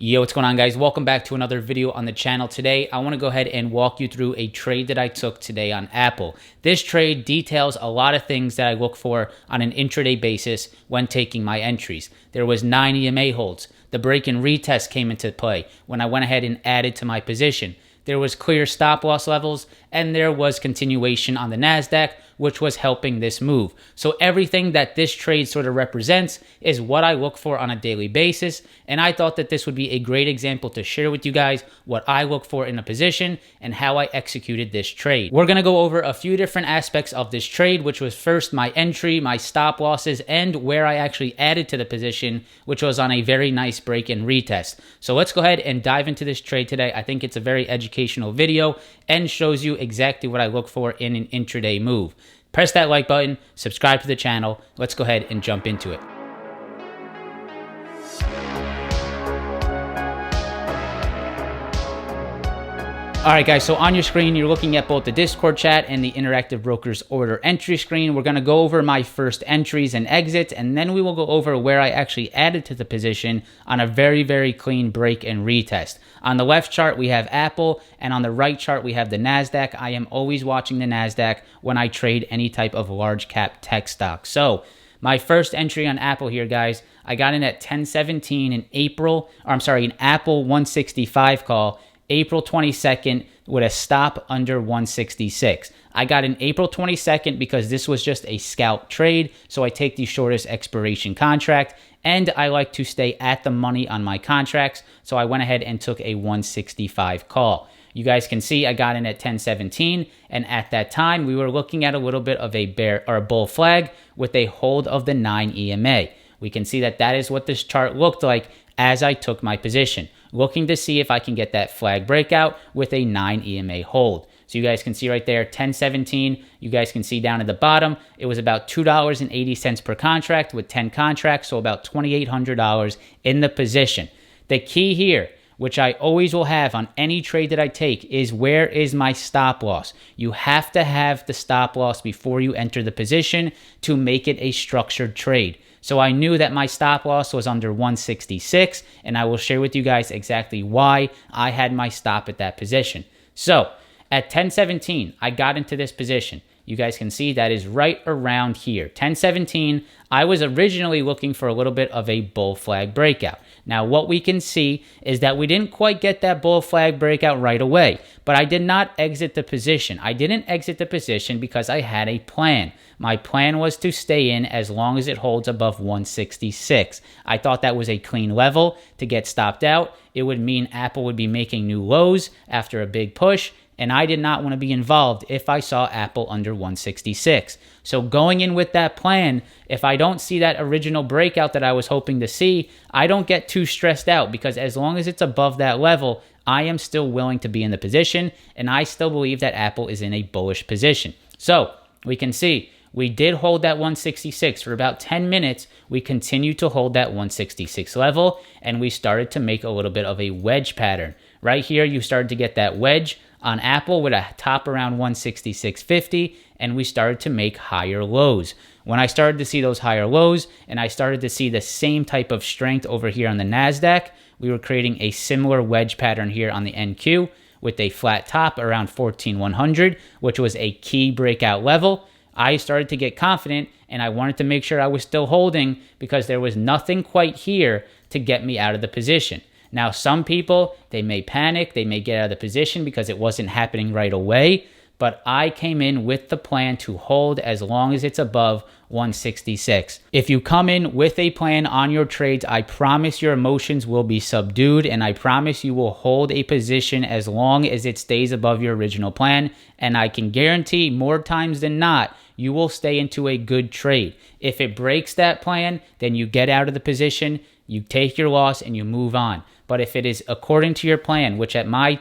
Yo, what's going on, guys? Welcome back to another video on the channel. Today, I want to go ahead and walk you through a trade that I took today on Apple. This trade details a lot of things that I look for on an intraday basis when taking my entries. There was 9 EMA holds. The break and retest came into play when I went ahead and added to my position. There was clear stop loss levels, and there was continuation on the NASDAQ, which was helping this move. So everything that this trade sort of represents is what I look for on a daily basis, and I thought that this would be a great example to share with you guys what I look for in a position and how I executed this trade. We're going to go over a few different aspects of this trade, which was first my entry, my stop losses, and where I actually added to the position, which was on a very nice break and retest. So let's go ahead and dive into this trade today. I think it's a very educational video and shows you exactly what I look for in an intraday move. Press that like button, subscribe to the channel. Let's go ahead and jump into it. All right, guys, so on your screen, you're looking at both the Discord chat and the Interactive Brokers order entry screen. We're going to go over my first entries and exits, and then we will go over where I actually added to the position on a very, very clean break and retest. On the left chart, we have Apple, and on the right chart, we have the NASDAQ. I am always watching the NASDAQ when I trade any type of large cap tech stock. So my first entry on Apple here, guys, I got in at 10:17 in Apple 165 call, April 22nd with a stop under 166. I got in April 22nd because this was just a scalp trade, so I take the shortest expiration contract, and I like to stay at the money on my contracts, so I went ahead and took a 165 call. You guys can see I got in at 10:17, and at that time, we were looking at a little bit of a bear or a bull flag with a hold of the 9 EMA. We can see that that is what this chart looked like as I took my position, looking to see if I can get that flag breakout with a 9 EMA hold. So you guys can see right there, 10:17. You guys can see down at the bottom, it was about $2.80 per contract with 10 contracts, so about $2,800 in the position. The key here, which I always will have on any trade that I take, is where is my stop loss? You have to have the stop loss before you enter the position to make it a structured trade. So I knew that my stop loss was under 166, and I will share with you guys exactly why I had my stop at that position. So at 10:17, I got into this position. You guys can see that is right around here. 10:17, I was originally looking for a little bit of a bull flag breakout. Now, what we can see is that we didn't quite get that bull flag breakout right away, but I did not exit the position. I didn't exit the position because I had a plan. My plan was to stay in as long as it holds above 166. I thought that was a clean level to get stopped out. It would mean Apple would be making new lows after a big push, and I did not want to be involved if I saw Apple under 166. So going in with that plan, if I don't see that original breakout that I was hoping to see, I don't get too stressed out, because as long as it's above that level, I am still willing to be in the position, and I still believe that Apple is in a bullish position. So we can see we did hold that 166 for about 10 minutes. We continued to hold that 166 level, and we started to make a little bit of a wedge pattern. Right here, you started to get that wedge on Apple with a top around 166.50, and we started to make higher lows. When I started to see those higher lows, and I started to see the same type of strength over here on the NASDAQ, we were creating a similar wedge pattern here on the NQ with a flat top around 14,100, which was a key breakout level. I started to get confident, and I wanted to make sure I was still holding because there was nothing quite here to get me out of the position. Now, some people, they may panic, they may get out of the position because it wasn't happening right away, but I came in with the plan to hold as long as it's above 166. If you come in with a plan on your trades, I promise your emotions will be subdued, and I promise you will hold a position as long as it stays above your original plan, and I can guarantee more times than not, you will stay into a good trade. If it breaks that plan, then you get out of the position, you take your loss, and you move on. But if it is according to your plan, which in my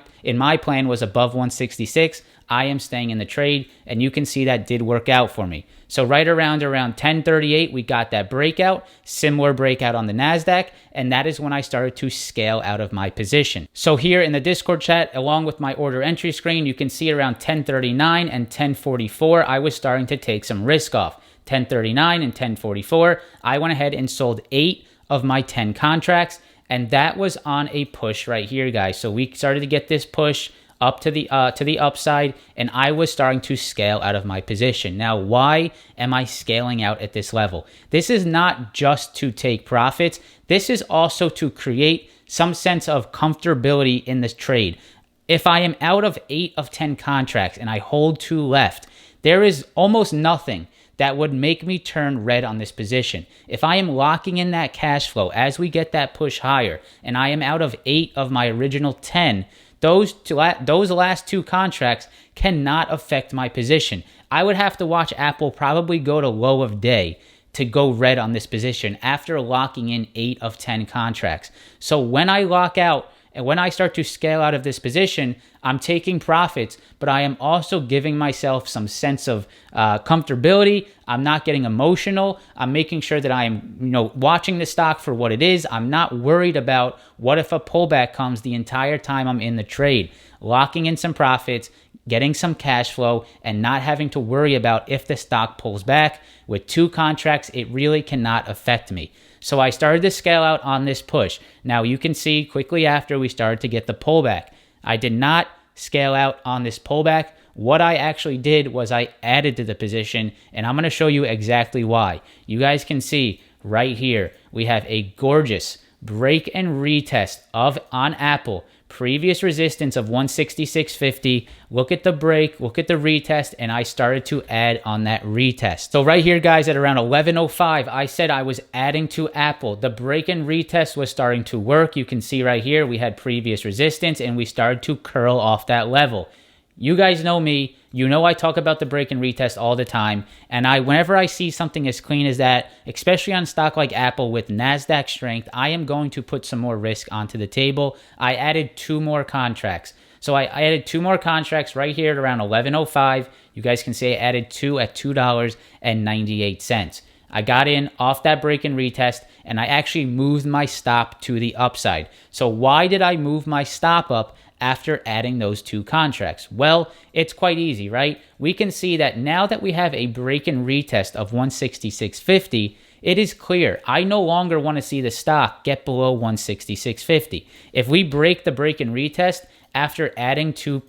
plan was above 166, I am staying in the trade, and you can see that did work out for me. So right around 10:38, we got that breakout, similar breakout on the NASDAQ, and that is when I started to scale out of my position. So here in the Discord chat, along with my order entry screen, you can see around 10:39 and 10:44, I was starting to take some risk off. 10:39 and 10:44, I went ahead and sold 8 of my 10 contracts, And that was on a push right here, guys. So we started to get this push up to the upside, and I was starting to scale out of my position. Now, why am I scaling out at this level? This is not just to take profits. This is also to create some sense of comfortability in this trade. If I am out of 8 of 10 contracts and I hold 2 left, there is almost nothing that would make me turn red on this position. If I am locking in that cash flow as we get that push higher, and I am out of 8 of my original 10, those last 2 contracts cannot affect my position. I would have to watch Apple probably go to low of day to go red on this position after locking in 8 of 10 contracts. So when I lock out and when I start to scale out of this position, I'm taking profits, but I am also giving myself some sense of comfortability. I'm not getting emotional. I'm making sure that I am, watching the stock for what it is. I'm not worried about what if a pullback comes the entire time I'm in the trade. Locking in some profits, getting some cash flow, and not having to worry about if the stock pulls back. With 2 contracts, it really cannot affect me. So I started to scale out on this push. Now you can see quickly after we started to get the pullback. I did not scale out on this pullback. What I actually did was I added to the position, and I'm going to show you exactly why. You guys can see right here, we have a gorgeous break and retest on Apple. Previous resistance of 166.50. Look at the break, look at the retest, and I started to add on that retest. So right here, guys, at around 11:05, I said I was adding to Apple. The break and retest was starting to work. You can see right here, we had previous resistance, and we started to curl off that level. You guys know me. You know I talk about the break and retest all the time. And whenever I see something as clean as that, especially on stock like Apple with NASDAQ strength, I am going to put some more risk onto the table. I added 2 more contracts. So I added 2 more contracts right here at around 11:05. You guys can see I added 2 at $2.98. I got in off that break and retest, and I actually moved my stop to the upside. So why did I move my stop up after adding those 2 contracts? Well, it's quite easy, right? We can see that now that we have a break and retest of 166.50, it is clear. I no longer want to see the stock get below 166.50. If we break the break and retest after adding 2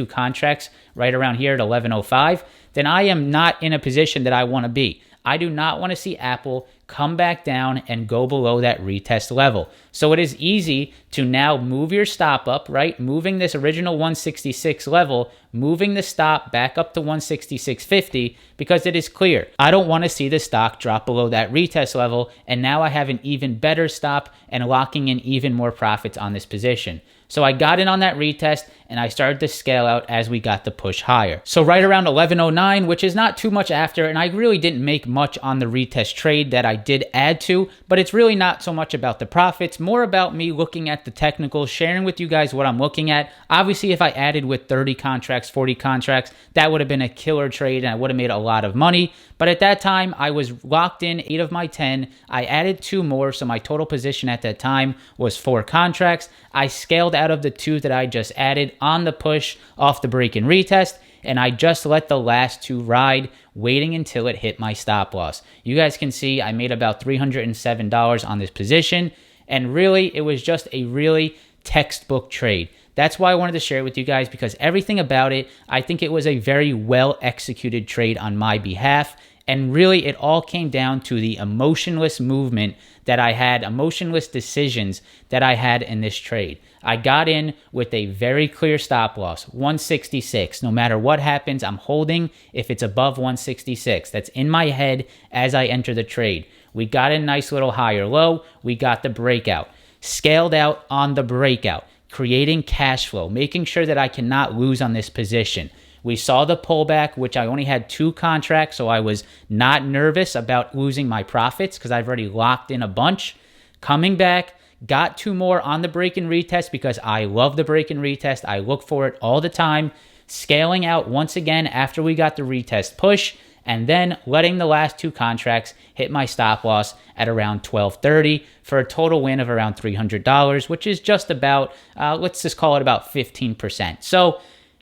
contracts right around here at 11:05, then I am not in a position that I want to be. I do not want to see Apple come back down and go below that retest level. So it is easy to now move your stop up, right? Moving this original 166 level, moving the stop back up to 166.50, because it is clear. I don't want to see the stock drop below that retest level, and now I have an even better stop and locking in even more profits on this position. So I got in on that retest, and I started to scale out as we got the push higher. So right around 11:09, which is not too much after, and I really didn't make much on the retest trade that I did add to, but it's really not so much about the profits, more about me looking at the technicals, sharing with you guys what I'm looking at. Obviously, if I added with 30 contracts, 40 contracts, that would have been a killer trade, and I would have made a lot of money. But at that time, I was locked in 8 of my 10. I added 2 more, so my total position at that time was 4 contracts. I scaled out of the 2 that I just added on the push off the break and retest, and I just let the last 2 ride, waiting until it hit my stop loss. You guys can see I made about $307 on this position, and really, it was just a really textbook trade. That's why I wanted to share it with you guys, because everything about it, I think it was a very well executed trade on my behalf. And really, it all came down to the emotionless movement that I had, emotionless decisions that I had in this trade. I got in with a very clear stop loss, 166. No matter what happens, I'm holding if it's above 166. That's in my head as I enter the trade. We got a nice little higher low. We got the breakout. Scaled out on the breakout, creating cash flow, making sure that I cannot lose on this position. We saw the pullback, which I only had 2 contracts, so I was not nervous about losing my profits because I've already locked in a bunch. Coming back, got 2 more on the break and retest because I love the break and retest. I look for it all the time. Scaling out once again after we got the retest push, and then letting the last 2 contracts hit my stop loss at around 12.30 for a total win of around $300, which is just about, let's just call it about 15%. So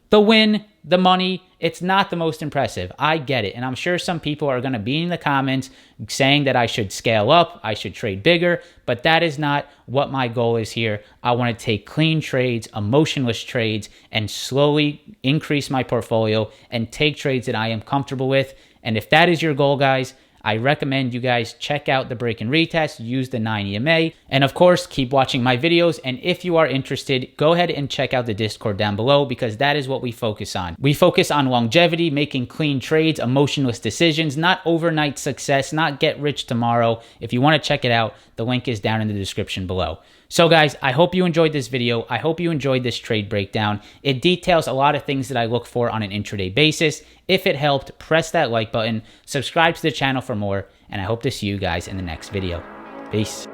the win the money, it's not the most impressive. I get it. And I'm sure some people are going to be in the comments saying that I should scale up, I should trade bigger, but that is not what my goal is here. I want to take clean trades, emotionless trades, and slowly increase my portfolio and take trades that I am comfortable with. And if that is your goal, guys, I recommend you guys check out the break and retest, use the 9 EMA, and of course, keep watching my videos. And if you are interested, go ahead and check out the Discord down below, because that is what we focus on. We focus on longevity, making clean trades, emotionless decisions, not overnight success, not get rich tomorrow. If you want to check it out, the link is down in the description below. So guys, I hope you enjoyed this video. I hope you enjoyed this trade breakdown. It details a lot of things that I look for on an intraday basis. If it helped, press that like button, subscribe to the channel for more, and I hope to see you guys in the next video. Peace.